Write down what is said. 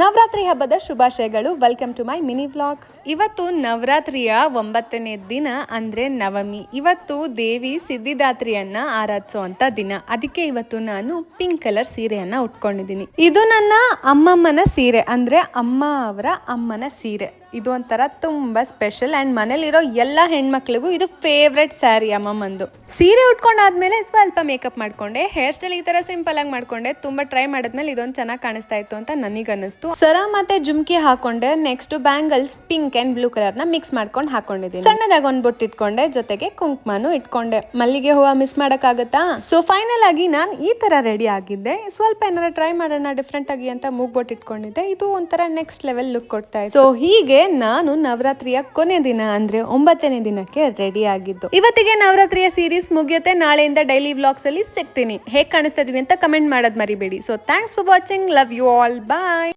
ನವರಾತ್ರಿ ಹಬ್ಬದ ಶುಭಾಶಯಗಳು. Welcome to my mini vlog. ಇವತ್ತು ನವರಾತ್ರಿಯ 9ನೇ ದಿನ ಅಂದ್ರೆ ನವಮಿ. ಇವತ್ತು ದೇವಿ ಸಿದ್ಧಿದಾತ್ರಿಯನ್ನ ಆರಾಧಿಸುವಂತ ದಿನ. ಅದಕ್ಕೆ ಇವತ್ತು ನಾನು ಪಿಂಕ್ ಕಲರ್ ಸೀರೆಯನ್ನ ಉಟ್ಕೊಂಡಿದ್ದೀನಿ. ಇದು ನನ್ನ ಅಮ್ಮಮ್ಮನ ಸೀರೆ, ಅಂದ್ರೆ ಅಮ್ಮ ಅವರ ಅಮ್ಮನ ಸೀರೆ. ಇದು ಒಂಥರ ತುಂಬಾ ಸ್ಪೆಷಲ್ ಅಂಡ್ ಮನೇಲಿರೋ ಎಲ್ಲ ಹೆಣ್ಮಕ್ಳಿಗೂ ಇದು ಫೇವ್ರೆಟ್ ಸ್ಯಾರಿ ಅಮ್ಮಮ್ಮಂದು. ಸೀರೆ ಉಟ್ಕೊಂಡಾದ್ಮೇಲೆ ಸ್ವಲ್ಪ ಮೇಕಪ್ ಮಾಡ್ಕೊಂಡೆ, ಹೇರ್ ಸ್ಟೈಲ್ ಈ ತರ ಸಿಂಪಲ್ ಆಗಿ ಮಾಡ್ಕೊಂಡೆ. ತುಂಬಾ ಟ್ರೈ ಮಾಡಿದ್ಮೇಲೆ ಇದೊಂದು ಚೆನ್ನಾಗಿ ಕಾಣಿಸ್ತಾ ಇತ್ತು ಅಂತ ನನಗೆ ಅನಿಸ್ತು. ಸರ ಮತ್ತೆ ಜುಮ್ಕಿ ಹಾಕೊಂಡೆ. Next bangles pink and blue colour ನ ಮಿಕ್ಸ್ ಮಾಡ್ಕೊಂಡು ಹಾಕೊಂಡಿದ್ದೀನಿ. ಸಣ್ಣದಾಗಿ ಒಂದ್ ಬೊಟ್ಟು ಇಟ್ಕೊಂಡೆ, ಜೊತೆಗೆ ಕುಂಕುಮನು ಇಟ್ಕೊಂಡೆ. ಮಲ್ಲಿಗೆ ಹೂವ ಮಿಸ್ ಮಾಡಕ್ಕಾಗತ್ತಾ? ಸೊ ಫೈನಲ್ ಆಗಿ ನಾನು ಈ ತರ ರೆಡಿ ಆಗಿದ್ದೆ. ಸ್ವಲ್ಪ ಏನಾರ ಟ್ರೈ ಮಾಡೋಣ ಡಿಫ್ರೆಂಟ್ ಆಗಿ ಅಂತ ಮೂಗ್ಬೊಟ್ಟು ಇಟ್ಕೊಂಡಿದ್ದೆ. ಇದು ಒಂಥರ ನೆಕ್ಸ್ಟ್ ಲೆವೆಲ್ ಲುಕ್ ಕೊಡ್ತಾ ಇತ್ತು. ಸೊ ಹೀಗೆ ನಾನು ನವರಾತ್ರಿಯ ಕೊನೆ ದಿನ ಅಂದ್ರೆ 9ನೇ ದಿನಕ್ಕೆ ರೆಡಿ ಆಗಿದ್ದು. ಇವತ್ತಿಗೆ ನವರಾತ್ರಿಯ ಸೀರೀಸ್ ಮುಗಿಯುತ್ತೆ. ನಾಳೆಯಿಂದ ಡೈಲಿ ವ್ಲಾಗ್ಸ್ ಅಲ್ಲಿ ಸಿಗ್ತೀನಿ. ಹೇಗೆ ಕಾಣಿಸ್ತಾ ಇದೀನಿ ಅಂತ ಕಮೆಂಟ್ ಮಾಡೋದ್ ಮರಿಬೇಡಿ. So thanks for watching. Love you all. Bye.